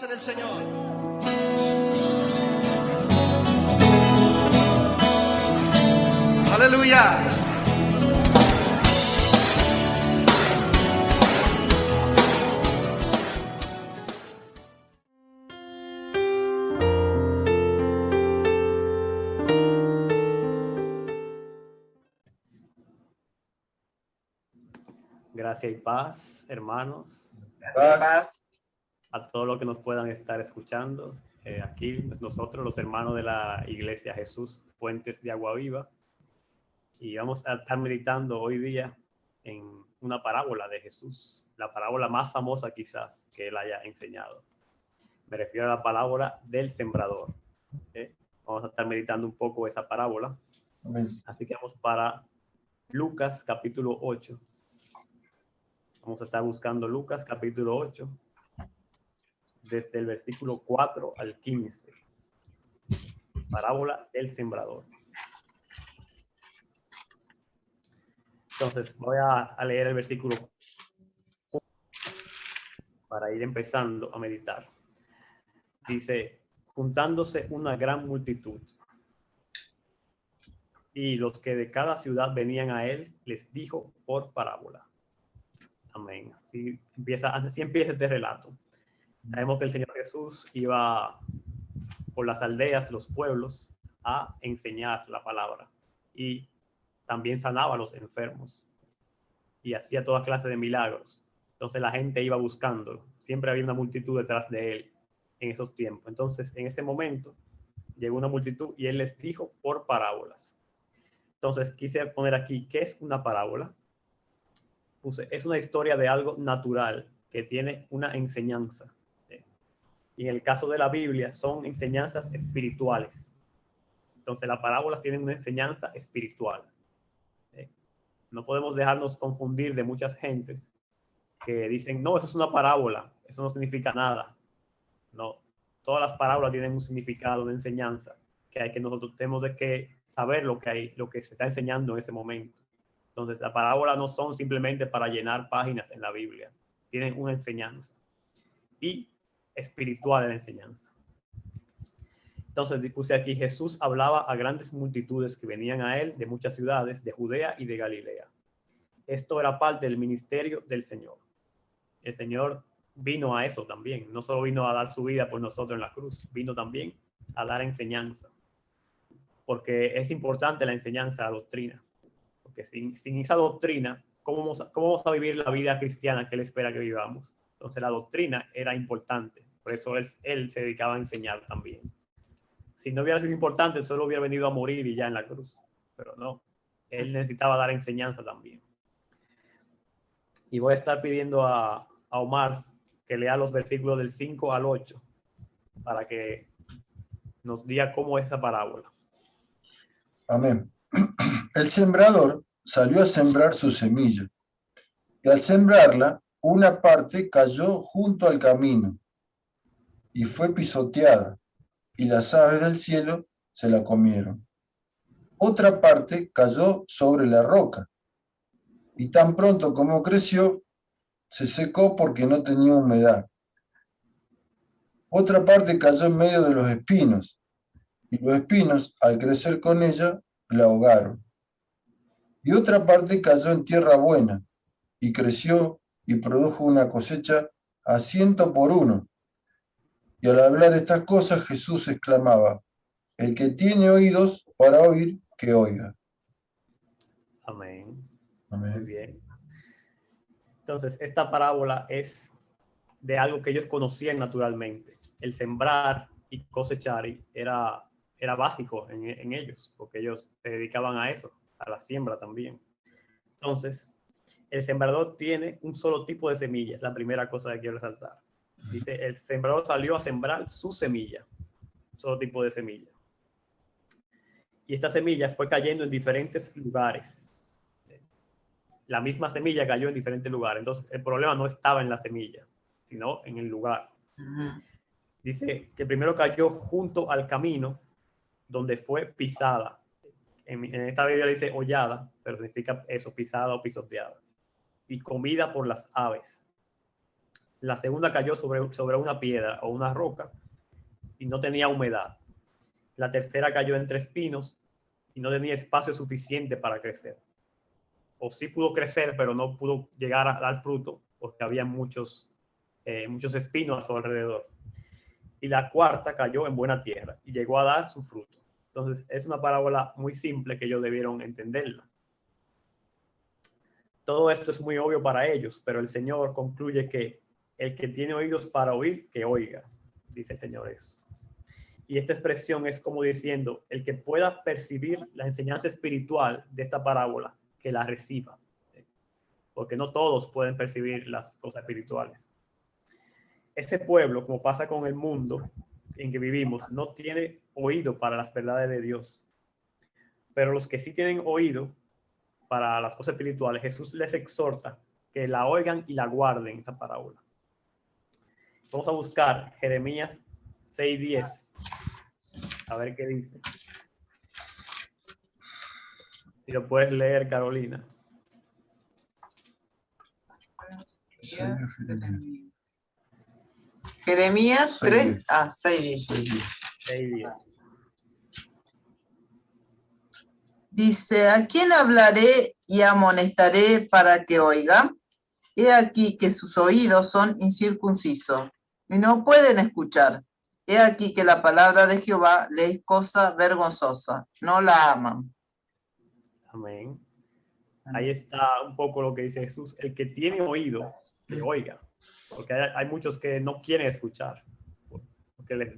En el Señor. Aleluya. Gracias y paz, hermanos. Gracias y paz. A todos los que nos puedan estar escuchando. Aquí nosotros, los hermanos de la Iglesia Jesús Fuentes de Agua Viva. Y vamos a estar meditando hoy día en una parábola de Jesús. La parábola más famosa quizás que él haya enseñado. Me refiero a la parábola del sembrador. Vamos a estar meditando un poco esa parábola. Amén. Así que vamos para Lucas capítulo 8. Vamos a estar buscando Lucas capítulo 8, desde el versículo 4 al 15. Parábola del sembrador. Entonces voy a leer el versículo 4 para ir empezando a meditar. Dice: juntándose una gran multitud, y los que de cada ciudad venían a él, les dijo por parábola. Amén. Así empieza este relato. Sabemos que el Señor Jesús iba por las aldeas, los pueblos, a enseñar la palabra. Y también sanaba a los enfermos. Y hacía toda clase de milagros. Entonces la gente iba buscándolo. Siempre había una multitud detrás de él en esos tiempos. Entonces, en ese momento, llegó una multitud y él les dijo por parábolas. Entonces, quise poner aquí, ¿qué es una parábola? Puse, es una historia de algo natural que tiene una enseñanza. Y en el caso de la Biblia, son enseñanzas espirituales. Entonces, las parábolas tienen una enseñanza espiritual. No podemos dejarnos confundir de muchas gentes que dicen, no, eso es una parábola, eso no significa nada. No, todas las parábolas tienen un significado, una enseñanza, que nosotros tenemos de que saber lo que se está enseñando en ese momento. Entonces, las parábolas no son simplemente para llenar páginas en la Biblia, tienen una enseñanza y espiritual la enseñanza. Entonces, puse aquí, Jesús hablaba a grandes multitudes que venían a él de muchas ciudades, de Judea y de Galilea. Esto era parte del ministerio del Señor. El Señor vino a eso también. No solo vino a dar su vida por nosotros en la cruz, vino también a dar enseñanza. Porque es importante la enseñanza, la doctrina. Porque sin esa doctrina, ¿cómo vamos a vivir la vida cristiana que Él espera que vivamos? Entonces la doctrina era importante. Por eso él se dedicaba a enseñar también. Si no hubiera sido importante, solo hubiera venido a morir y ya en la cruz. Pero no, él necesitaba dar enseñanza también. Y voy a estar pidiendo a Omar que lea los versículos del 5 al 8 para que nos diga cómo es esa parábola. Amén. El sembrador salió a sembrar su semilla, y al sembrarla, una parte cayó junto al camino, y fue pisoteada, y las aves del cielo se la comieron. Otra parte cayó sobre la roca, y tan pronto como creció, se secó porque no tenía humedad. Otra parte cayó en medio de los espinos, y los espinos, al crecer con ella, la ahogaron. Y otra parte cayó en tierra buena, y creció y produjo una cosecha a 100 por 1. Y al hablar estas cosas, Jesús exclamaba: el que tiene oídos para oír, que oiga. Amén. Amén. Muy bien. Entonces, esta parábola es de algo que ellos conocían naturalmente. El sembrar y cosechar era básico en ellos, porque ellos se dedicaban a eso, a la siembra también. Entonces, el sembrador tiene un solo tipo de semilla, es la primera cosa que quiero resaltar. Dice, el sembrador salió a sembrar su semilla, un solo tipo de semilla. Y esta semilla fue cayendo en diferentes lugares. La misma semilla cayó en diferentes lugares. Entonces, el problema no estaba en la semilla, sino en el lugar. Dice que primero cayó junto al camino, donde fue pisada. En esta Biblia dice hollada, pero significa eso, pisada o pisoteada. Y comida por las aves. La segunda cayó sobre una piedra o una roca y no tenía humedad. La tercera cayó entre espinos y no tenía espacio suficiente para crecer. O sí pudo crecer, pero no pudo llegar a dar fruto porque había muchos espinos a su alrededor. Y la cuarta cayó en buena tierra y llegó a dar su fruto. Entonces es una parábola muy simple que ellos debieron entenderla. Todo esto es muy obvio para ellos, pero el Señor concluye que el que tiene oídos para oír, que oiga, dice el Señor eso. Y esta expresión es como diciendo, el que pueda percibir la enseñanza espiritual de esta parábola, que la reciba. Porque no todos pueden percibir las cosas espirituales. Este pueblo, como pasa con el mundo en que vivimos, no tiene oído para las verdades de Dios. Pero los que sí tienen oído para las cosas espirituales, Jesús les exhorta que la oigan y la guarden, esa parábola. Vamos a buscar Jeremías 6:10. A ver qué dice. Si lo puedes leer, Carolina. Jeremías 3, 6. 6:10. Dice, ¿a quién hablaré y amonestaré para que oiga? He aquí que sus oídos son incircuncisos y no pueden escuchar. He aquí que la palabra de Jehová le es cosa vergonzosa, no la aman. Amén. Ahí está un poco lo que dice Jesús. El que tiene oído, que oiga. Porque hay muchos que no quieren escuchar. Porque les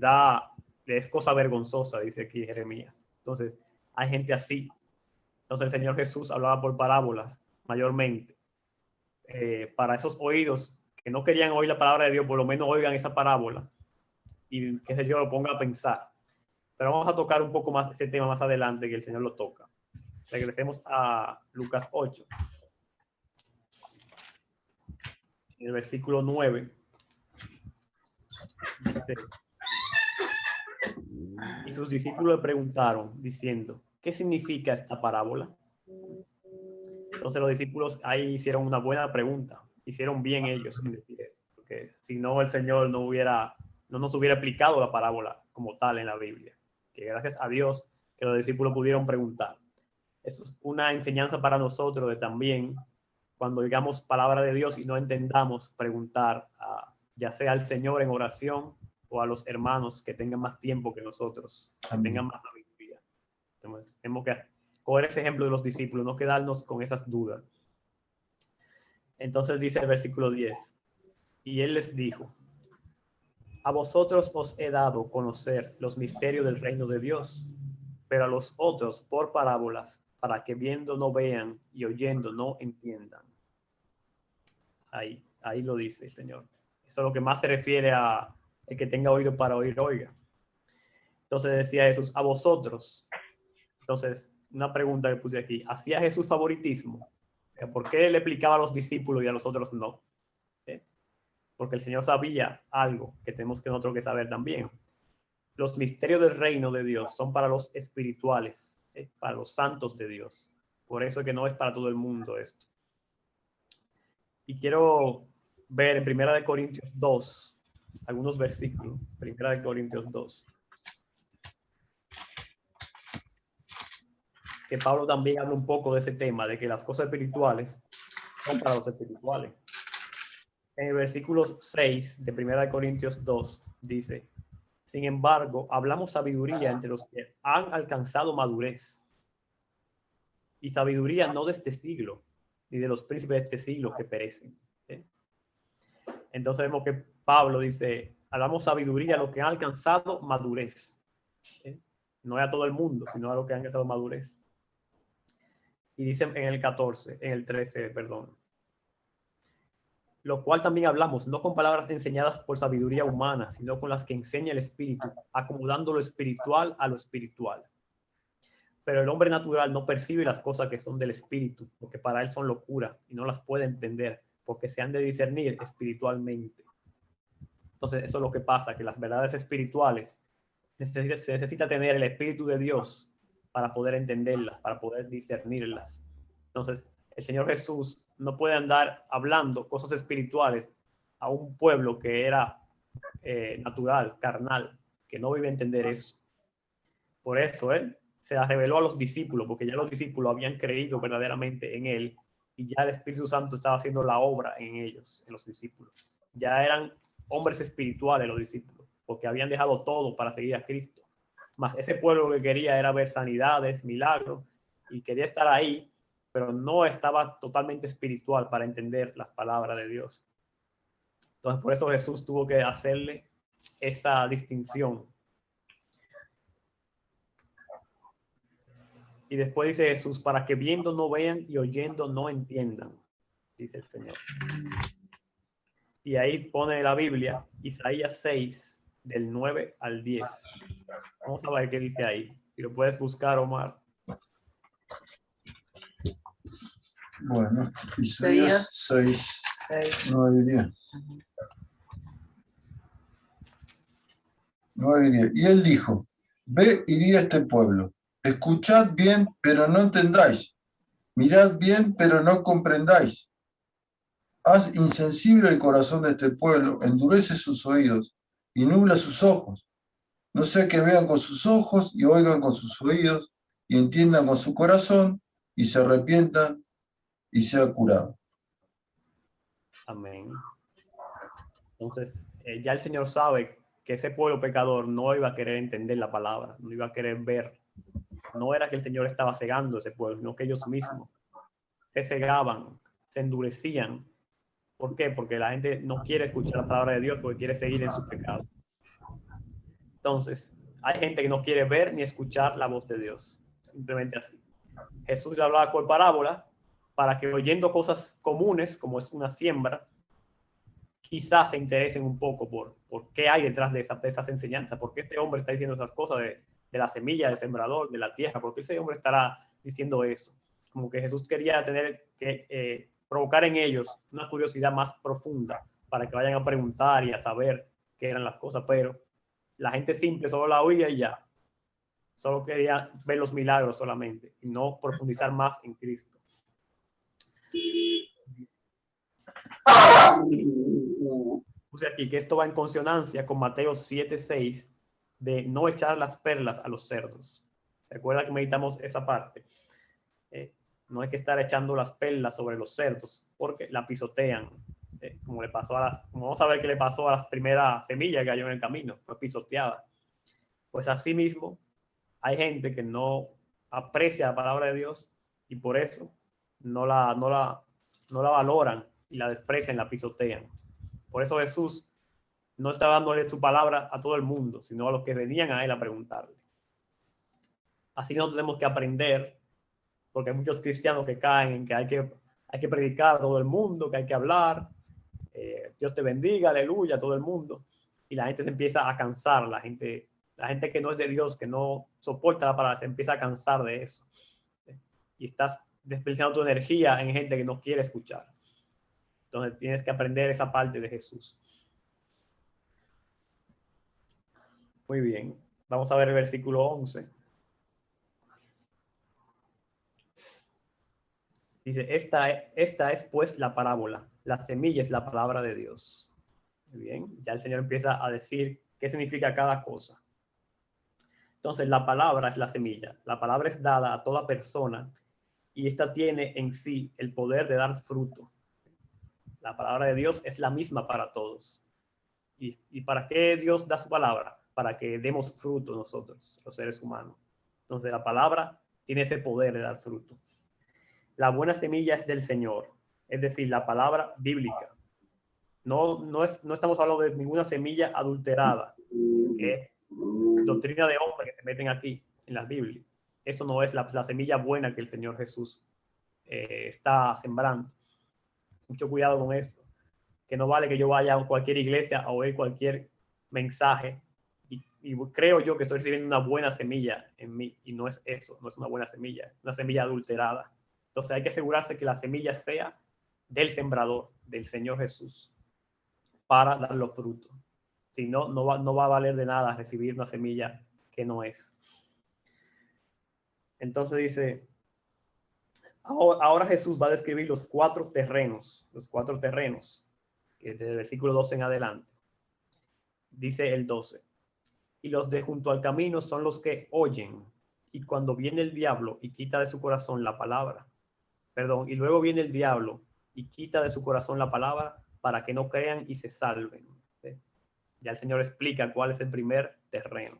es cosa vergonzosa, dice aquí Jeremías. Entonces, hay gente así. Entonces, el Señor Jesús hablaba por parábolas, mayormente. Para esos oídos que no querían oír la palabra de Dios, por lo menos oigan esa parábola. Y que el Señor lo ponga a pensar. Pero vamos a tocar un poco más ese tema más adelante, que el Señor lo toca. Regresemos a Lucas 8. En el versículo 9. Dice, y sus discípulos le preguntaron, diciendo, ¿qué significa esta parábola? Entonces los discípulos ahí hicieron una buena pregunta. Hicieron bien ellos en decir eso, porque si no el Señor no nos hubiera explicado la parábola como tal en la Biblia. Que gracias a Dios que los discípulos pudieron preguntar. Eso es una enseñanza para nosotros de también, cuando digamos palabra de Dios y no entendamos, preguntar ya sea al Señor en oración o a los hermanos que tengan más tiempo que nosotros, que tengan más sabiduría. Entonces, tenemos que coger ese ejemplo de los discípulos, no quedarnos con esas dudas. Entonces dice el versículo 10, y él les dijo, a vosotros os he dado conocer los misterios del reino de Dios, pero a los otros por parábolas, para que viendo no vean y oyendo no entiendan. Ahí lo dice el Señor. Eso es lo que más se refiere a el que tenga oído para oír, oiga. Entonces decía Jesús, a vosotros. Entonces, una pregunta que puse aquí. ¿Hacía Jesús favoritismo? ¿Por qué le explicaba a los discípulos y a los otros no? Porque el Señor sabía algo que tenemos que nosotros que saber también. Los misterios del reino de Dios son para los espirituales, para los santos de Dios. Por eso es que no es para todo el mundo esto. Y quiero ver en 1 Corintios 2, algunos versículos. 1 Corintios 2. Que Pablo también habla un poco de ese tema, de que las cosas espirituales son para los espirituales. En el versículo 6 de 1 Corintios 2 dice, sin embargo, hablamos sabiduría entre los que han alcanzado madurez. Y sabiduría no de este siglo, ni de los príncipes de este siglo que perecen. Entonces vemos que Pablo dice, hablamos sabiduría a los que han alcanzado madurez. No es a todo el mundo, sino a los que han alcanzado madurez. Y dice en el 13, perdón. Lo cual también hablamos, no con palabras enseñadas por sabiduría humana, sino con las que enseña el Espíritu, acomodando lo espiritual a lo espiritual. Pero el hombre natural no percibe las cosas que son del Espíritu, porque para él son locura y no las puede entender, porque se han de discernir espiritualmente. Entonces, eso es lo que pasa, que las verdades espirituales se necesita tener el Espíritu de Dios para poder entenderlas, para poder discernirlas. Entonces, el Señor Jesús no puede andar hablando cosas espirituales a un pueblo que era natural, carnal, que no iba a entender eso. Por eso él se la reveló a los discípulos, porque ya los discípulos habían creído verdaderamente en él y ya el Espíritu Santo estaba haciendo la obra en ellos, en los discípulos. Ya eran hombres espirituales los discípulos, porque habían dejado todo para seguir a Cristo. Mas ese pueblo lo que quería era ver sanidades, milagros, y quería estar ahí, pero no estaba totalmente espiritual para entender las palabras de Dios. Entonces, por eso Jesús tuvo que hacerle esa distinción. Y después dice Jesús, para que viendo no vean y oyendo no entiendan, dice el Señor. Y ahí pone la Biblia, Isaías 6, del 9 al 10. Vamos a ver qué dice ahí. Si lo puedes buscar, Omar. Bueno, Isaías 6, 9 y 10. 9 y 10. Y él dijo, ve y di a este pueblo, escuchad bien, pero no entendáis, mirad bien, pero no comprendáis. Haz insensible el corazón de este pueblo, endurece sus oídos y nubla sus ojos. No sea que vean con sus ojos y oigan con sus oídos y entiendan con su corazón y se arrepientan y sea curado. Amén. Entonces, ya el Señor sabe que ese pueblo pecador no iba a querer entender la palabra, no iba a querer ver. No era que el Señor estaba cegando a ese pueblo, sino que ellos mismos se cegaban, se endurecían. ¿Por qué? Porque la gente no quiere escuchar la palabra de Dios porque quiere seguir en su pecado. Entonces, hay gente que no quiere ver ni escuchar la voz de Dios. Simplemente así. Jesús le hablaba por parábola para que oyendo cosas comunes, como es una siembra, quizás se interesen un poco por qué hay detrás de esas enseñanzas, por qué este hombre está diciendo esas cosas de la semilla, del sembrador, de la tierra, por qué ese hombre estará diciendo eso. Como que Jesús quería tener que provocar en ellos una curiosidad más profunda para que vayan a preguntar y a saber qué eran las cosas, pero la gente simple solo la oía y ya. Solo quería ver los milagros solamente y no profundizar más en Cristo. Puse aquí que esto va en consonancia con Mateo 7:6 de no echar las perlas a los cerdos. ¿Se acuerda que meditamos esa parte? No hay que estar echando las perlas sobre los cerdos porque la pisotean. Como le pasó como vamos a ver qué le pasó a las primeras semillas que cayó en el camino, fue pisoteada. Pues así mismo hay gente que no aprecia la palabra de Dios y por eso no la valoran y la desprecian, la pisotean. Por eso Jesús no está dándole su palabra a todo el mundo, sino a los que venían a él a preguntarle. Así nosotros tenemos que aprender, porque hay muchos cristianos que caen en que hay que predicar a todo el mundo, que hay que hablar, Dios te bendiga, aleluya, a todo el mundo. Y la gente se empieza a cansar, la gente que no es de Dios, que no soporta la palabra, se empieza a cansar de eso. Y estás desperdiciando tu energía en gente que no quiere escuchar. Entonces tienes que aprender esa parte de Jesús. Muy bien. Vamos a ver el versículo 11. Dice, esta es pues la parábola. La semilla es la palabra de Dios. Muy bien. Ya el Señor empieza a decir qué significa cada cosa. Entonces, la palabra es la semilla. La palabra es dada a toda persona y esta tiene en sí el poder de dar fruto. La palabra de Dios es la misma para todos. ¿Y para qué Dios da su palabra? Para que demos fruto nosotros, los seres humanos. Entonces, la palabra tiene ese poder de dar fruto. La buena semilla es del Señor, es decir, la palabra bíblica. No estamos hablando de ninguna semilla adulterada, que es doctrina de hombres que se meten aquí en la Biblia. Eso no es la semilla buena que el Señor Jesús está sembrando. Mucho cuidado con eso. Que no vale que yo vaya a cualquier iglesia a oír cualquier mensaje y creo yo que estoy recibiendo una buena semilla en mí y no es eso, no es una buena semilla, es una semilla adulterada. Entonces hay que asegurarse que la semilla sea del sembrador, del Señor Jesús, para dar los frutos. Si no, no va a valer de nada recibir una semilla que no es. Entonces dice, ahora Jesús va a describir los cuatro terrenos. que desde el versículo 12 en adelante. Dice el 12. Y los de junto al camino son los que oyen, y cuando viene el diablo y quita de su corazón la palabra, y luego viene el diablo y quita de su corazón la palabra para que no crean y se salven. ¿Sí? Ya el Señor explica cuál es el primer terreno.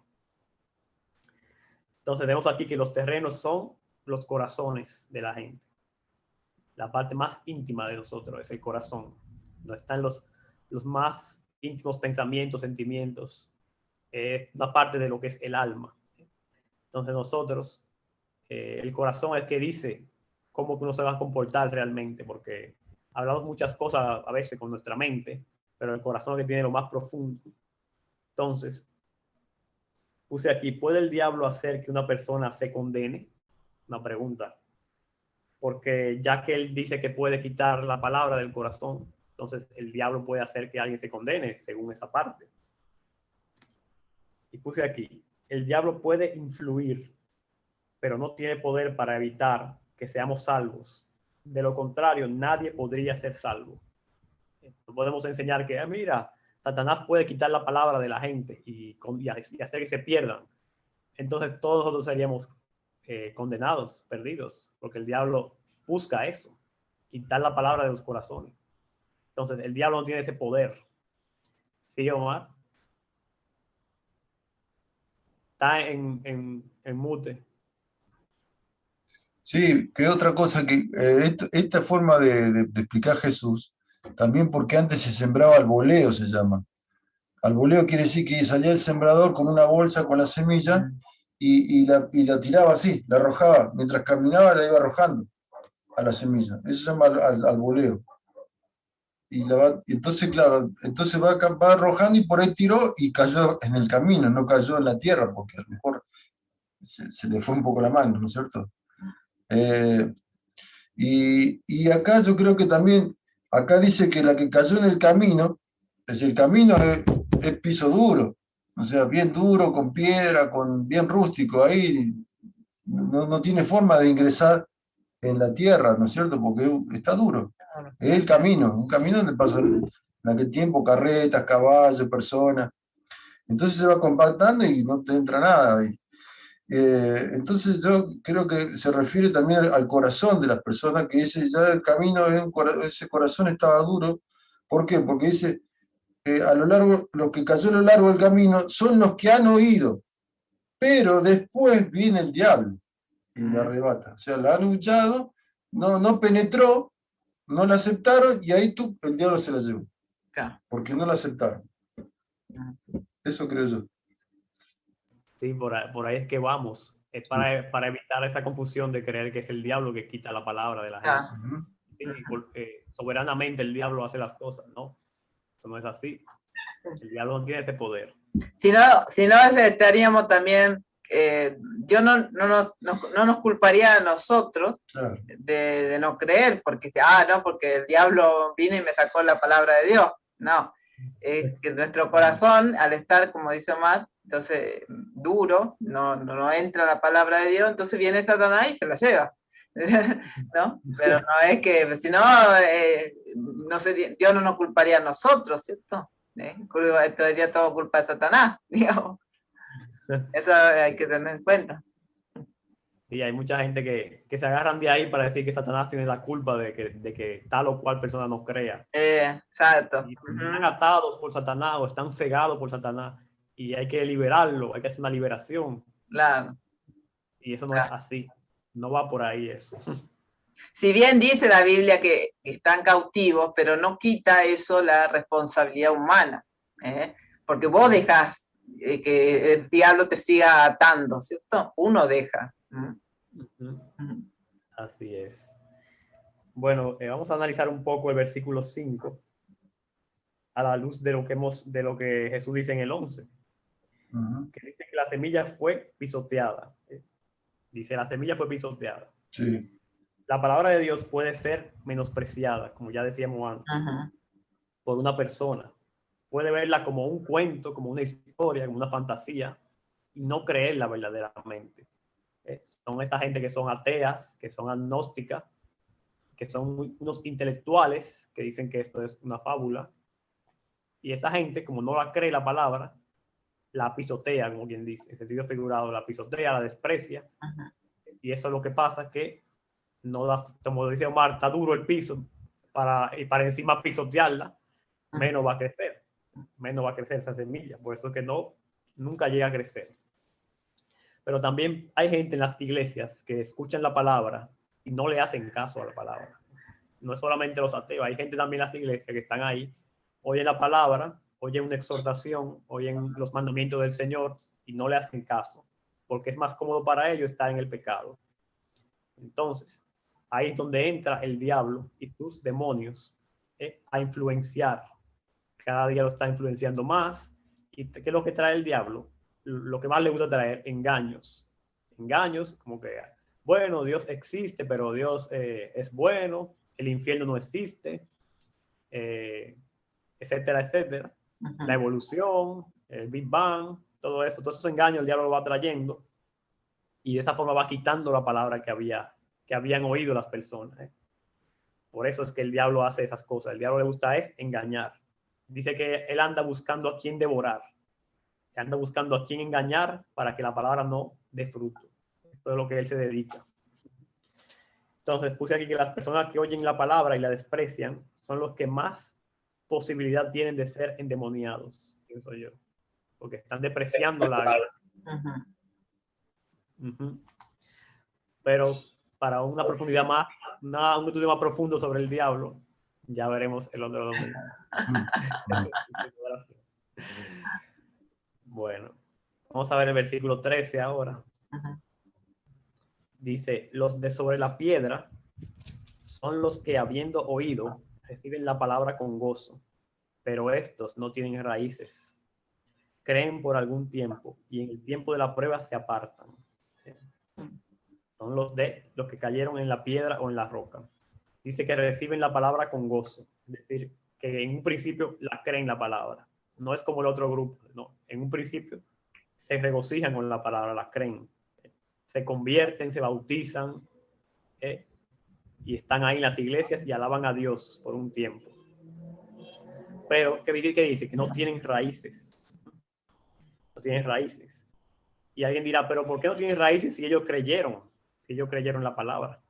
Entonces vemos aquí que los terrenos son los corazones de la gente. La parte más íntima de nosotros es el corazón. No están los más íntimos pensamientos, sentimientos. Es una parte de lo que es el alma. Entonces nosotros, el corazón es el que dice cómo uno se va a comportar realmente, porque hablamos muchas cosas a veces con nuestra mente, pero el corazón es el que tiene lo más profundo. Entonces, puse aquí, ¿puede el diablo hacer que una persona se condene? Una pregunta. Porque ya que él dice que puede quitar la palabra del corazón, entonces el diablo puede hacer que alguien se condene, según esa parte. Y puse aquí, el diablo puede influir, pero no tiene poder para evitar que seamos salvos. De lo contrario, nadie podría ser salvo. No podemos enseñar que, mira, Satanás puede quitar la palabra de la gente y hacer que se pierdan. Entonces todos nosotros seríamos condenados, perdidos, porque el diablo busca eso, quitar la palabra de los corazones. Entonces el diablo no tiene ese poder. ¿Sí, Omar? Está en mute. Sí, que otra cosa que esta forma de explicar Jesús, también porque antes se sembraba al voleo, se llama. Al voleo quiere decir que salía el sembrador con una bolsa con la semilla y la tiraba así, la arrojaba. Mientras caminaba la iba arrojando a la semilla. Eso se llama al voleo. Y entonces, claro, entonces va arrojando y por ahí tiró y cayó en el camino, no cayó en la tierra, porque a lo mejor se le fue un poco la mano, ¿no es cierto? Y acá yo creo que también, acá dice que la que cayó en el camino, es decir, el camino es piso duro, o sea, bien duro, con piedra, bien rústico, ahí no tiene forma de ingresar en la tierra, ¿no es cierto? Porque está duro. Es el camino, un camino donde pasan en aquel tiempo carretas, caballos, personas. Entonces se va compactando y no te entra nada ahí. Entonces yo creo que se refiere también al corazón de las personas, que ese ya el camino, ese corazón estaba duro. ¿Por qué? Porque dice, los que cayó a lo largo del camino son los que han oído, pero después viene el diablo y la arrebata. O sea, la han luchado, no penetró, no la aceptaron y ahí el diablo se la llevó. Porque no la aceptaron. Eso creo yo. Sí, por ahí es que vamos. Es para evitar esta confusión de creer que es el diablo que quita la palabra de la gente. Sí, porque soberanamente el diablo hace las cosas, ¿no? Eso no es así. El diablo no tiene ese poder. Si no estaríamos también, Dios no nos culparía a nosotros, claro, de no creer, porque porque el diablo vino y me sacó la palabra de Dios. No, es que nuestro corazón, al estar, como dice Omar, entonces duro, no entra la palabra de Dios, entonces viene Satanás y se la lleva. ¿No? Pero no es que, si no, no sé, Dios no nos culparía a nosotros, ¿cierto? Sería todo culpa de Satanás, digamos. Eso hay que tener en cuenta. Sí, hay mucha gente que se agarran de ahí para decir que Satanás tiene la culpa de que tal o cual persona no crea. Exacto. Y están atados por Satanás o están cegados por Satanás y hay que liberarlo, hay que hacer una liberación. Claro. Y eso no es así, no va por ahí eso. Si bien dice la Biblia que están cautivos, pero no quita eso la responsabilidad humana, porque vos dejás que el diablo te siga atando, ¿cierto? Uno deja. Así es. Bueno, vamos a analizar un poco el versículo 5 a la luz de lo que Jesús dice en el 11. Que dice que la semilla fue pisoteada. Dice, la semilla fue pisoteada. Sí. La palabra de Dios puede ser menospreciada, como ya decíamos antes, por una persona. Puede verla como un cuento, como una historia, como una fantasía, y no creerla verdaderamente. Son esta gente que son ateas, que son agnósticas, que son unos intelectuales que dicen que esto es una fábula, Y esa gente, como no la cree la palabra, la pisotea, como quien dice, en sentido figurado, la pisotea, la desprecia. Ujú. Y eso es lo que pasa, que no da, como dice Omar, está duro el piso y para encima pisotearla, menos va a crecer, menos va a crecer esa semilla. Por eso es que nunca llega a crecer. Pero también hay gente en las iglesias que escuchan la palabra y no le hacen caso a la palabra. No es solamente los ateos, hay gente también en las iglesias que están ahí, oyen la palabra, oyen una exhortación, oyen los mandamientos del Señor y no le hacen caso, porque es más cómodo para ellos estar en el pecado. Entonces, ahí es donde entra el diablo y sus demonios a influenciar. Cada día lo está influenciando más. ¿Y qué es lo que trae el diablo? Lo que más le gusta traer, engaños. Engaños, como que, bueno, Dios existe, pero Dios es bueno, el infierno no existe, etcétera, etcétera. La evolución, el Big Bang, todo eso, todos esos engaños el diablo lo va trayendo y de esa forma va quitando la palabra que habían oído las personas. Por eso es que el diablo hace esas cosas. El diablo le gusta es engañar. Dice que él anda buscando a quién devorar. Anda buscando a quién engañar para que la palabra no dé fruto. Esto es lo que él se dedica. Entonces puse aquí que las personas que oyen la palabra y la desprecian son los que más posibilidad tienen de ser endemoniados, pienso yo. Porque están depreciando la... Pero para una profundidad más, un estudio más profundo sobre el diablo, ya veremos el otro domingo. Bueno, vamos a ver el versículo 13 ahora. Dice, los de sobre la piedra son los que, habiendo oído, reciben la palabra con gozo, pero estos no tienen raíces. Creen por algún tiempo y en el tiempo de la prueba se apartan. Son los que cayeron en la piedra o en la roca. Dice que reciben la palabra con gozo, es decir, que en un principio la creen la palabra. No es como el otro grupo, no. En un principio se regocijan con la palabra, la creen. Se convierten, se bautizan y están ahí en las iglesias y alaban a Dios por un tiempo. Pero, ¿qué dice? Que no tienen raíces. No tienen raíces. Y alguien dirá, pero ¿por qué no tienen raíces si ellos creyeron? Si ellos creyeron la palabra.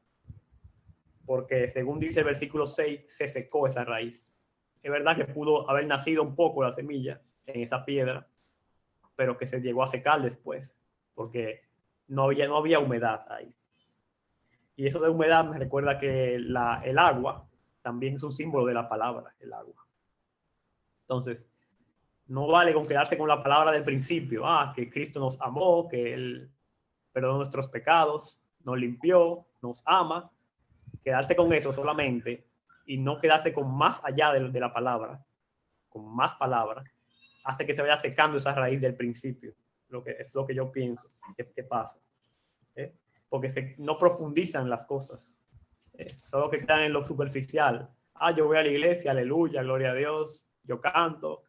Porque según dice el versículo 6, se secó esa raíz. Es verdad que pudo haber nacido un poco la semilla en esa piedra, pero que se llegó a secar después, porque no había humedad ahí. Y eso de humedad me recuerda que el agua también es un símbolo de la palabra, el agua. Entonces, no vale con quedarse con la palabra del principio, que Cristo nos amó, que Él perdonó nuestros pecados, nos limpió, nos ama. Quedarse con eso solamente y no quedarse con más allá de la palabra, con más palabras, hace que se vaya secando esa raíz del principio. Es lo que yo pienso que pasa. Porque no profundizan las cosas. Solo que quedan en lo superficial. Yo voy a la iglesia, aleluya, gloria a Dios, yo canto.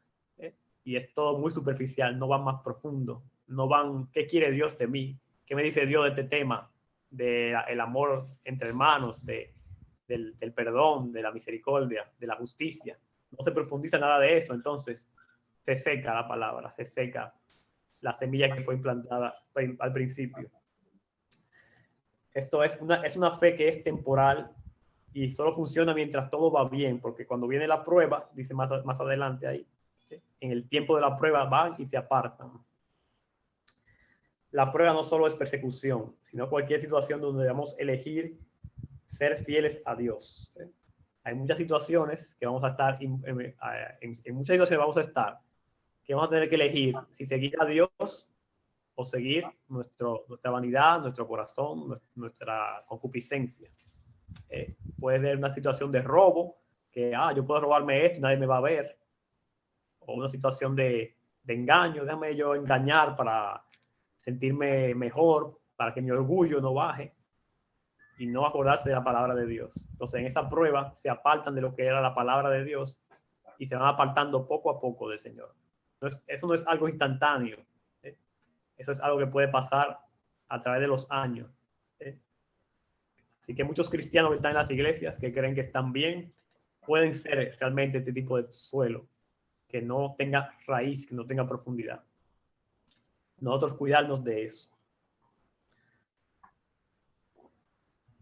Y es todo muy superficial, no van más profundo. No van, ¿qué quiere Dios de mí? ¿Qué me dice Dios de este tema? Del amor entre hermanos, del perdón, de la misericordia, de la justicia. No se profundiza nada de eso, entonces se seca la palabra, se seca la semilla que fue implantada al principio. Esto es una fe que es temporal y solo funciona mientras todo va bien, porque cuando viene la prueba, dice más adelante ahí, en el tiempo de la prueba van y se apartan. La prueba no solo es persecución, sino cualquier situación donde debamos elegir ser fieles a Dios. Hay muchas situaciones que vamos a estar, en muchas situaciones vamos a estar, que vamos a tener que elegir si seguir a Dios o seguir nuestra vanidad, nuestro corazón, nuestra concupiscencia. Puede ser una situación de robo, que yo puedo robarme esto y nadie me va a ver, o una situación de engaño, déjame yo engañar para sentirme mejor, para que mi orgullo no baje y no acordarse de la palabra de Dios. Entonces en esa prueba se apartan de lo que era la palabra de Dios y se van apartando poco a poco del Señor. Entonces, eso no es algo instantáneo. Eso es algo que puede pasar a través de los años. Así que muchos cristianos que están en las iglesias, que creen que están bien, pueden ser realmente este tipo de suelo. que no tenga raíz, que no tenga profundidad. Nosotros cuidarnos de eso.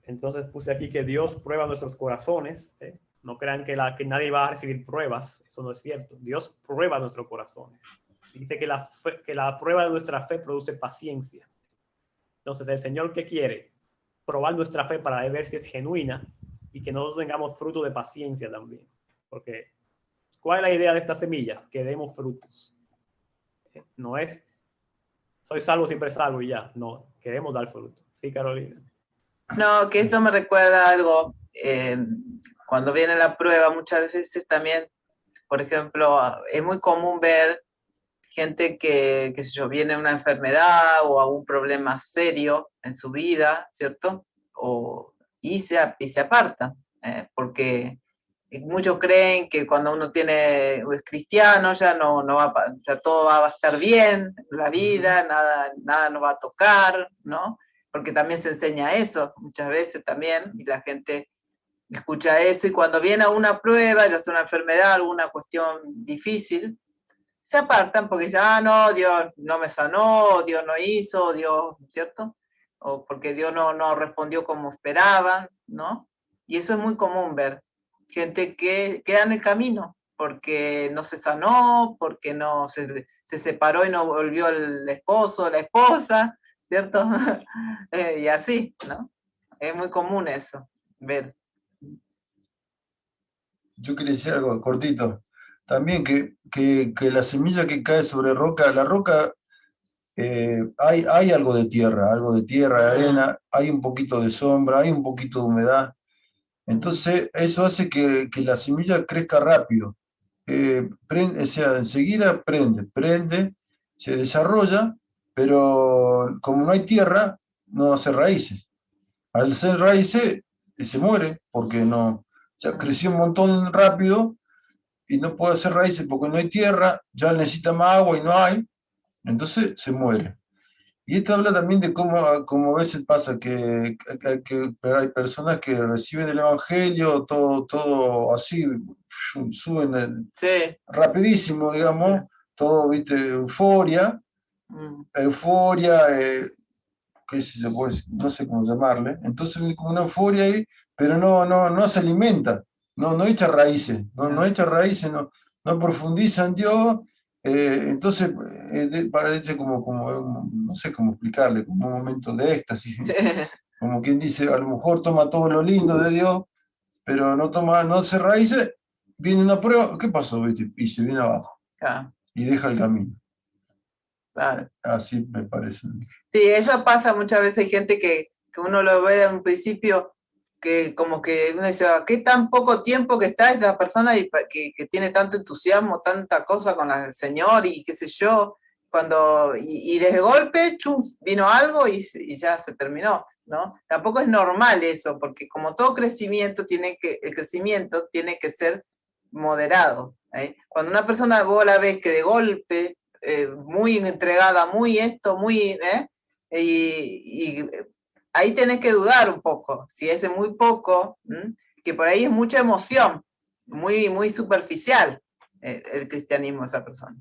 Entonces puse aquí que Dios prueba nuestros corazones. No crean que nadie va a recibir pruebas. Eso no es cierto. Dios prueba nuestros corazones. Dice que la prueba de nuestra fe produce paciencia. Entonces, el Señor, ¿qué quiere? Probar nuestra fe para ver si es genuina y que nosotros tengamos fruto de paciencia también. Porque, ¿cuál es la idea de estas semillas? Que demos frutos. No es, soy salvo, siempre salvo y ya. No, queremos dar fruto. Sí, Carolina. No, que esto me recuerda algo. Cuando viene la prueba, muchas veces también, por ejemplo, es muy común ver gente que, qué sé yo, viene una enfermedad o algún problema serio en su vida, ¿cierto? Y se aparta, porque muchos creen que cuando uno es cristiano ya no va, ya todo va a estar bien en la vida, nada nos va a tocar, ¿no? Porque también se enseña eso muchas veces también, y la gente escucha eso, y cuando viene a una prueba, ya sea una enfermedad, alguna cuestión difícil, se apartan porque dicen, no, Dios no me sanó, Dios no hizo, Dios, ¿cierto? O porque Dios no respondió como esperaban, ¿no? Y eso es muy común ver. Gente que queda en el camino porque no se sanó, porque no se separó y no volvió el esposo, la esposa, ¿cierto? Y así, ¿no? Es muy común eso, ver. Yo quería decir algo cortito. También que la semilla que cae sobre roca, la roca, hay algo de tierra, de arena, hay un poquito de sombra, hay un poquito de humedad. Entonces, eso hace que la semilla crezca rápido. O sea, enseguida prende, se desarrolla, pero como no hay tierra, no hace raíces. Al hacer raíces, se muere, porque no, o sea, creció un montón rápido y no puede hacer raíces porque no hay tierra, ya necesita más agua y no hay, entonces se muere. Y esto habla también de cómo a veces pasa que hay personas que reciben el Evangelio, todo así, suben Sí. rapidísimo, digamos, todo, viste, euforia, qué sé yo, pues, no sé cómo llamarle, entonces hay como una euforia ahí, pero no se alimenta, no echa raíces, no echa raíces, no profundiza en Dios. Entonces parece como, no sé cómo explicarle, como un momento de éxtasis, como quien dice, a lo mejor toma todo lo lindo de Dios, pero no hace raíces, viene una prueba, ¿qué pasó? ¿Viste? Y se viene abajo, y deja el camino. Claro. Así me parece. Sí, eso pasa muchas veces. Hay gente que uno lo ve de un principio, que como que uno dice, ¿qué tan poco tiempo que está esta persona y que tiene tanto entusiasmo, tanta cosa con el Señor y qué sé yo? Y de golpe, chum, vino algo y ya se terminó, ¿no? Tampoco es normal eso, porque como todo crecimiento, el crecimiento tiene que ser moderado. Cuando una persona vos la ves que de golpe, muy entregada, muy esto, muy... y ahí tenés que dudar un poco, si es muy poco, que por ahí es mucha emoción, muy superficial el cristianismo de esa persona.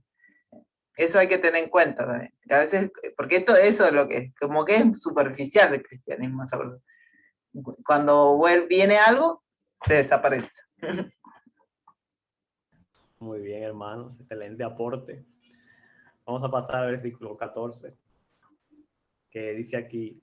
Eso hay que tener en cuenta también. A veces, porque eso es lo que es, como que es superficial el cristianismo de esa persona. Cuando viene algo, se desaparece. Muy bien, hermanos, excelente aporte. Vamos a pasar al versículo 14, que dice aquí,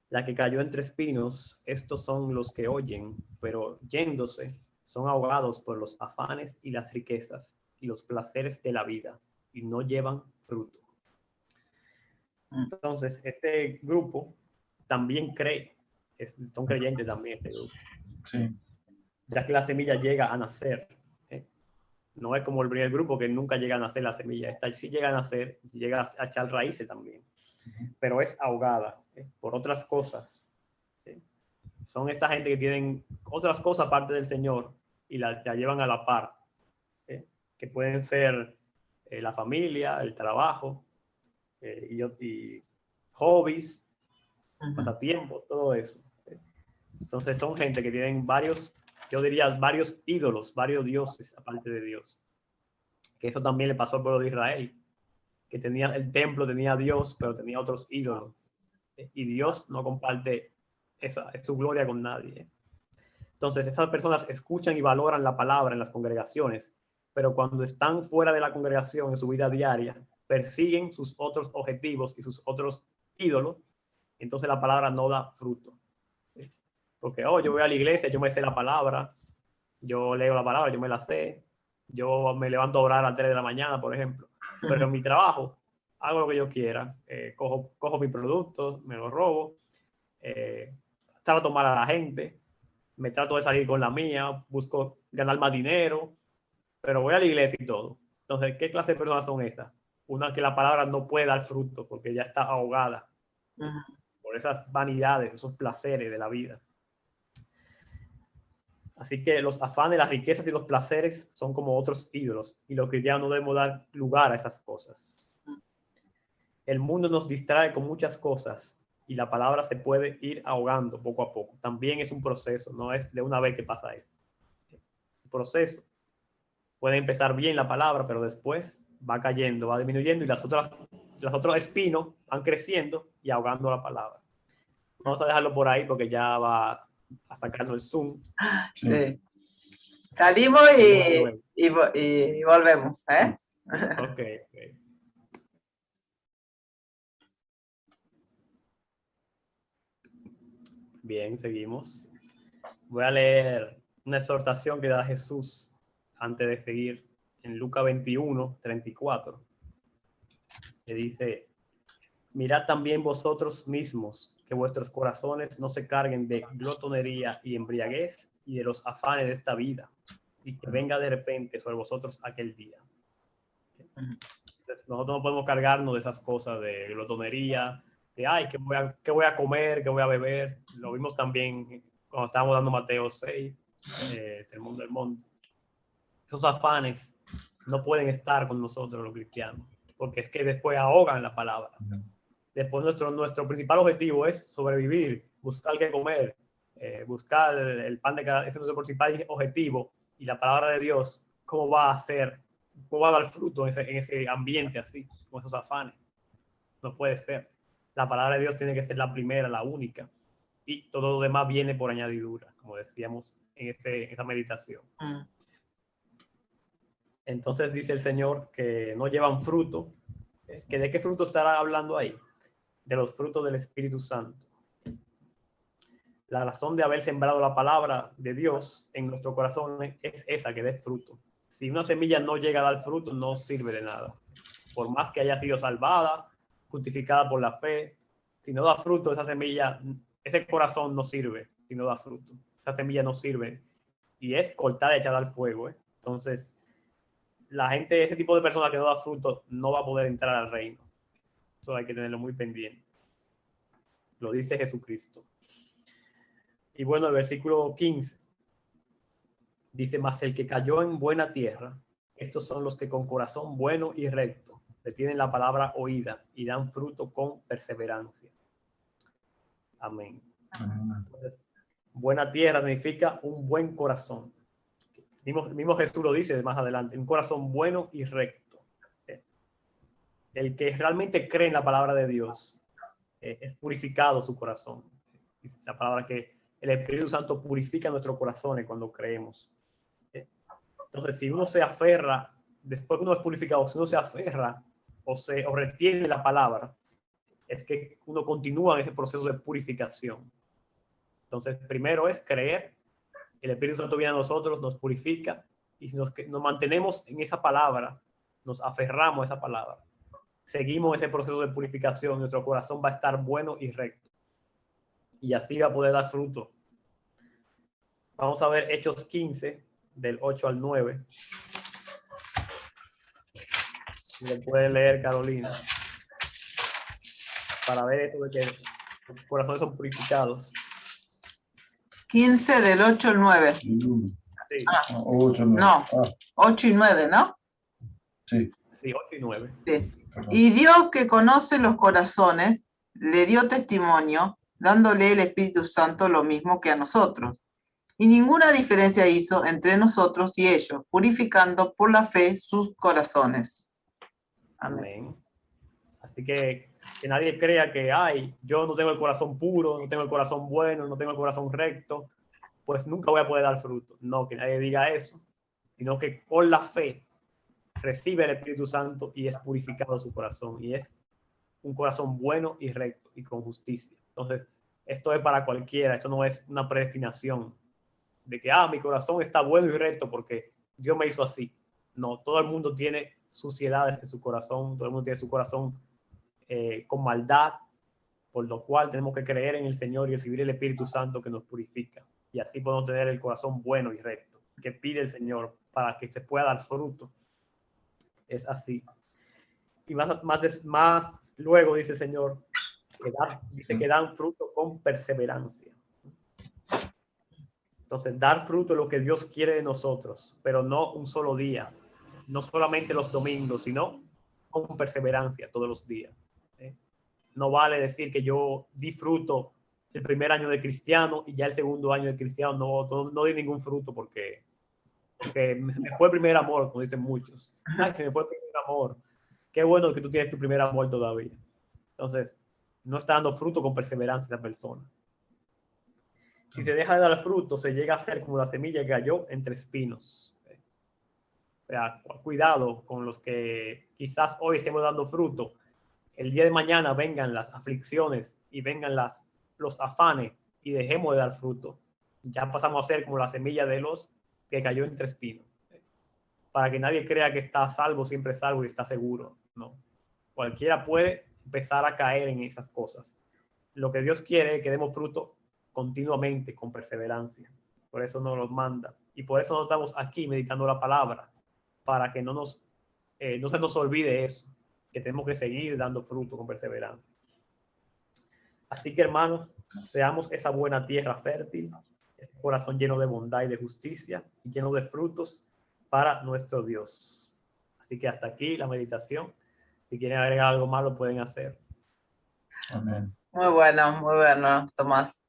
la que cayó entre espinos, estos son los que oyen, pero yéndose, son ahogados por los afanes y las riquezas y los placeres de la vida, y no llevan fruto. Entonces, este grupo también cree, son creyentes también este grupo. Sí. Ya que la semilla llega a nacer. No es como el primer grupo que nunca llega a nacer la semilla. Esta sí llega a nacer, llega a echar raíces también. Pero es ahogada por otras cosas. Son esta gente que tienen otras cosas aparte del Señor y la llevan a la par. Que pueden ser la familia, el trabajo, y hobbies, pasatiempos, todo eso. Entonces son gente que tienen varios, yo diría varios ídolos, varios dioses aparte de Dios. Que eso también le pasó al pueblo de Israel, que tenía el templo, tenía a Dios, pero tenía otros ídolos. Y Dios no comparte su gloria con nadie. Entonces, esas personas escuchan y valoran la palabra en las congregaciones, pero cuando están fuera de la congregación en su vida diaria, persiguen sus otros objetivos y sus otros ídolos, entonces la palabra no da fruto. Porque, yo voy a la iglesia, yo me sé la palabra, yo leo la palabra, yo me la sé, yo me levanto a orar a las 3 de la mañana, por ejemplo, pero en mi trabajo hago lo que yo quiera, cojo mis productos, me los robo, trato mal a la gente, me trato de salir con la mía, busco ganar más dinero, pero voy a la iglesia y todo. Entonces, ¿qué clase de personas son esas? Una que la palabra no puede dar fruto porque ya está ahogada por esas vanidades, esos placeres de la vida. Así que los afanes, las riquezas y los placeres son como otros ídolos y los cristianos no debemos dar lugar a esas cosas. El mundo nos distrae con muchas cosas y la palabra se puede ir ahogando poco a poco. También es un proceso, no es de una vez que pasa esto. Un proceso. Puede empezar bien la palabra, pero después va cayendo, va disminuyendo y los otros espinos van creciendo y ahogando la palabra. Vamos a dejarlo por ahí porque ya va a sacarnos el Zoom. Sí. Salimos y volvemos. Ok. Bien, seguimos. Voy a leer una exhortación que da Jesús antes de seguir en Lucas 21, 34. Que dice: mirad también vosotros mismos que vuestros corazones no se carguen de glotonería y embriaguez y de los afanes de esta vida, y que venga de repente sobre vosotros aquel día. Entonces, nosotros no podemos cargarnos de esas cosas de glotonería, de ¿qué voy a comer? ¿Qué voy a beber? Lo vimos también cuando estábamos dando Mateo 6, Sermón del Monte. Esos afanes no pueden estar con nosotros los cristianos, porque es que después ahogan la palabra. Después nuestro principal objetivo es sobrevivir, buscar qué comer, buscar el pan de cada día. Ese es nuestro principal objetivo. Y la palabra de Dios, ¿cómo va a dar fruto en ese ambiente así, con esos afanes? No puede ser. La palabra de Dios tiene que ser la primera, la única. Y todo lo demás viene por añadidura, como decíamos en esa meditación. Entonces dice el Señor que no llevan fruto. ¿Que ¿De qué fruto estará hablando ahí? De los frutos del Espíritu Santo. La razón de haber sembrado la palabra de Dios en nuestro corazón es esa, que dé fruto. Si una semilla no llega a dar fruto, no sirve de nada. Por más que haya sido salvada, justificada por la fe, si no da fruto, esa semilla, ese corazón no sirve si no da fruto. Esa semilla no sirve y es cortada y echada al fuego. Entonces, ese tipo de personas que no da fruto no va a poder entrar al reino. Eso hay que tenerlo muy pendiente. Lo dice Jesucristo. Y bueno, el versículo 15 dice: mas el que cayó en buena tierra, estos son los que con corazón bueno y recto retienen la palabra oída y dan fruto con perseverancia. Amén. Entonces, buena tierra significa un buen corazón. Mismo Jesús lo dice más adelante: un corazón bueno y recto. El que realmente cree en la palabra de Dios, es purificado su corazón. Dice la palabra que el Espíritu Santo purifica nuestros corazones cuando creemos. Entonces, si uno se aferra, después que uno es purificado, si uno se aferra o retiene la palabra, es que uno continúa en ese proceso de purificación. Entonces, primero es creer, el Espíritu Santo viene a nosotros, nos purifica, y si nos mantenemos en esa palabra, nos aferramos a esa palabra, seguimos ese proceso de purificación, nuestro corazón va a estar bueno y recto, y así va a poder dar fruto. Vamos a ver Hechos 15, del 8 al 9. Le puede leer Carolina, para ver esto de que los corazones son purificados. 15 del 8 al 9. Sí. 8, 9. No, 8 y 9, ¿no? Sí. Sí, 8 y 9. Sí. Y Dios, que conoce los corazones, le dio testimonio, dándole el Espíritu Santo lo mismo que a nosotros. y ninguna diferencia hizo entre nosotros y ellos, purificando por la fe sus corazones. Amén. Amén. Así que nadie crea que, ay, yo no tengo el corazón puro, no tengo el corazón bueno, no tengo el corazón recto, pues nunca voy a poder dar fruto. No, que nadie diga eso, sino que por la fe recibe el Espíritu Santo y es purificado su corazón, y es un corazón bueno y recto y con justicia. Entonces, esto es para cualquiera, esto no es una predestinación de que, mi corazón está bueno y recto porque Dios me hizo así. No, todo el mundo tiene suciedades en su corazón, todo el mundo tiene su corazón con maldad, por lo cual tenemos que creer en el Señor y recibir el Espíritu Santo que nos purifica. Y así podemos tener el corazón bueno y recto, que pide el Señor para que se pueda dar fruto. Es así. Y más luego dice el Señor, dice que dan fruto con perseverancia. Entonces, dar fruto es lo que Dios quiere de nosotros, pero no un solo día, no solamente los domingos, sino con perseverancia todos los días. No vale decir que yo disfruto el primer año de cristiano y ya el segundo año de cristiano no di ningún fruto porque me fue el primer amor, como dicen muchos. Ay, se me fue el primer amor. Qué bueno que tú tienes tu primer amor todavía. Entonces, no está dando fruto con perseverancia esa persona. Si se deja de dar fruto, se llega a ser como la semilla que cayó entre espinos. O sea, cuidado con los que quizás hoy estemos dando fruto. El día de mañana vengan las aflicciones y vengan los afanes y dejemos de dar fruto. Ya pasamos a ser como la semilla de los que cayó entre espinos. Para que nadie crea que está salvo, siempre salvo y está seguro. No. Cualquiera puede empezar a caer en esas cosas. Lo que Dios quiere es que demos fruto continuamente, con perseverancia. Por eso nos los manda. Y por eso nos estamos aquí meditando la palabra, para que no se nos olvide eso, que tenemos que seguir dando fruto con perseverancia. Así que, hermanos, seamos esa buena tierra fértil, ese corazón lleno de bondad y de justicia, y lleno de frutos para nuestro Dios. Así que hasta aquí la meditación. Si quieren agregar algo más, lo pueden hacer. Amén. Muy bueno, Tomás.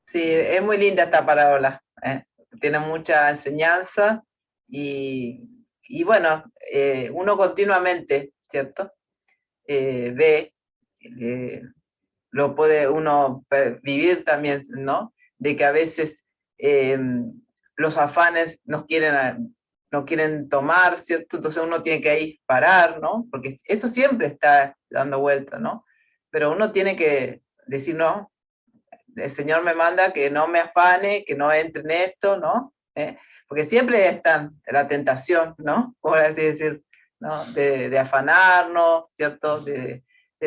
Sí, es muy linda esta parábola. Tiene mucha enseñanza y bueno, uno continuamente, ¿cierto? Ve, lo puede uno vivir también, ¿no? De que a veces los afanes nos quieren tomar, ¿cierto? Entonces uno tiene que ahí parar, ¿no? Porque esto siempre está dando vuelta, ¿no? Pero uno tiene que decir, no, el Señor me manda que no me afane, que no entre en esto, ¿no? Porque siempre está la tentación, ¿no? Por así decir, ¿no? De afanarnos, ¿cierto? De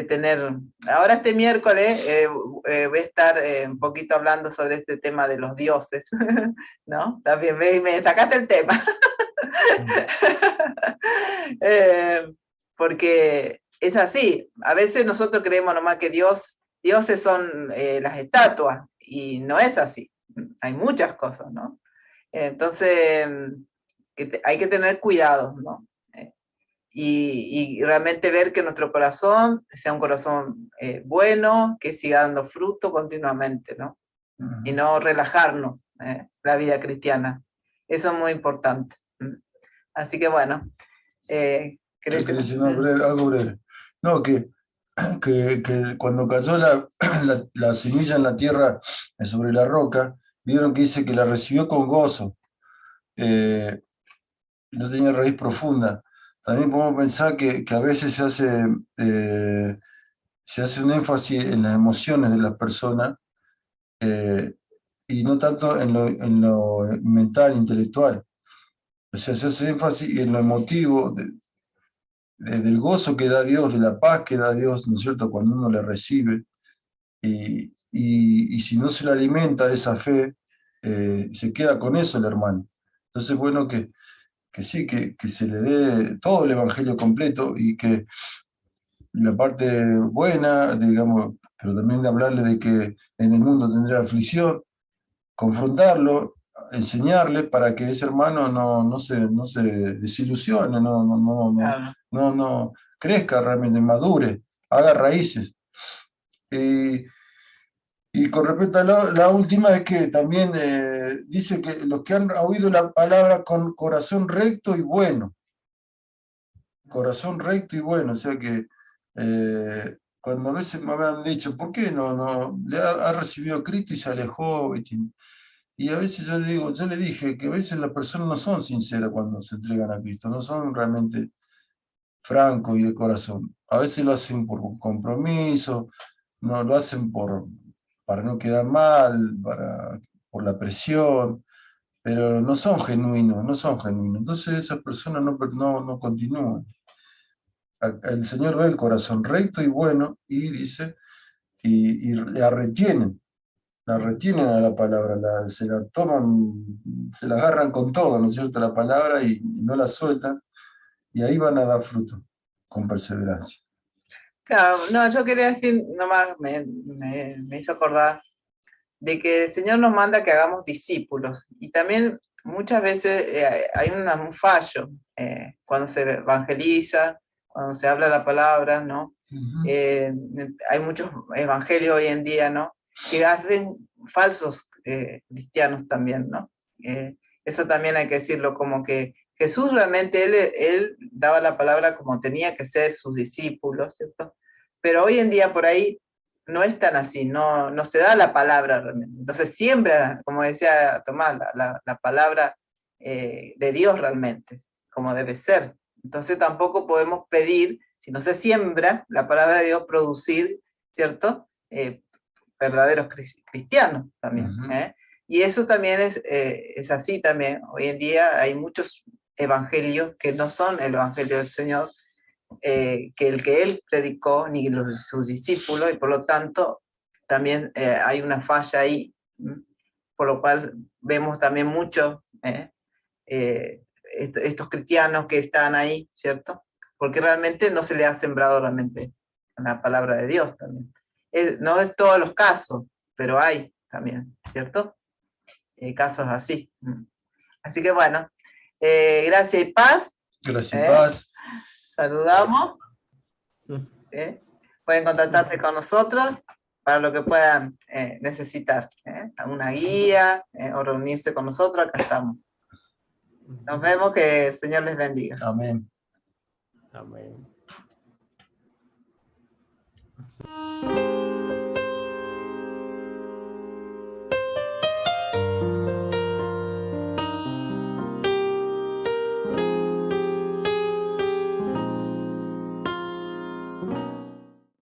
tener... Ahora este miércoles voy a estar un poquito hablando sobre este tema de los dioses, ¿no? También me sacaste el tema. Porque es así, a veces nosotros creemos nomás que dioses son las estatuas, y no es así, hay muchas cosas, ¿no? Entonces, hay que tener cuidado, ¿no? Y realmente ver que nuestro corazón sea un corazón bueno, que siga dando fruto continuamente, ¿no? Y no relajarnos, la vida cristiana. Eso es muy importante. Así que bueno. ¿Querés decir algo breve? No, que cuando cayó la semilla en la tierra sobre la roca, vieron que dice que la recibió con gozo. No tenía raíz profunda. También podemos pensar que a veces se hace un énfasis en las emociones de las personas y no tanto en lo mental, intelectual. O sea, se hace énfasis en lo emotivo, del gozo que da Dios, de la paz que da Dios, ¿no es cierto?, cuando uno le recibe. Y si no se le alimenta esa fe, se queda con eso el hermano. Entonces, bueno, que sí, que se le dé todo el evangelio completo y que la parte buena, digamos, pero también de hablarle de que en el mundo tendrá aflicción, confrontarlo, enseñarle para que ese hermano no se desilusione, no crezca realmente, madure, haga raíces. Y con respecto a la última, es que también dice que los que han oído la palabra con corazón recto y bueno. Corazón recto y bueno, o sea que cuando a veces me habían dicho, ¿por qué no le ha recibido a Cristo y se alejó? Y a veces yo le dije que a veces las personas no son sinceras cuando se entregan a Cristo, no son realmente francos y de corazón. A veces lo hacen por compromiso, no lo hacen para no quedar mal, por la presión, pero no son genuinos, no son genuinos. Entonces esas personas no continúan. El Señor ve el corazón recto y bueno, y dice, y la retienen a la palabra, se la toman, se la agarran con todo, ¿no es cierto?, la palabra y no la sueltan, y ahí van a dar fruto, con perseverancia. Claro, no, yo quería decir, nomás me hizo acordar de que el Señor nos manda que hagamos discípulos, y también muchas veces hay un fallo cuando se evangeliza, cuando se habla la palabra, ¿no? Hay muchos evangelios hoy en día, ¿no?, que hacen falsos cristianos también, ¿no? Eso también hay que decirlo, como que Jesús realmente, él daba la palabra como tenía que ser sus discípulos, ¿cierto? Pero hoy en día por ahí no es tan así, no se da la palabra realmente. Entonces siembra, como decía Tomás, la palabra de Dios realmente, como debe ser. Entonces tampoco podemos pedir, si no se siembra la palabra de Dios, producir, ¿cierto? Verdaderos cristianos también. Y eso también es así también. Hoy en día hay muchos evangelios que no son el evangelio del Señor, que el que él predicó, ni sus discípulos, y por lo tanto también hay una falla ahí, por lo cual vemos también muchos estos cristianos que están ahí, ¿cierto? Porque realmente no se le ha sembrado realmente la palabra de Dios también. No es todos los casos, pero hay también, ¿cierto? Casos así. Así que bueno, gracias y paz. Gracias y paz. Saludamos. Pueden contactarse con nosotros para lo que puedan necesitar. Alguna guía o reunirse con nosotros, acá estamos. Nos vemos, que el Señor les bendiga. Amén. Amén.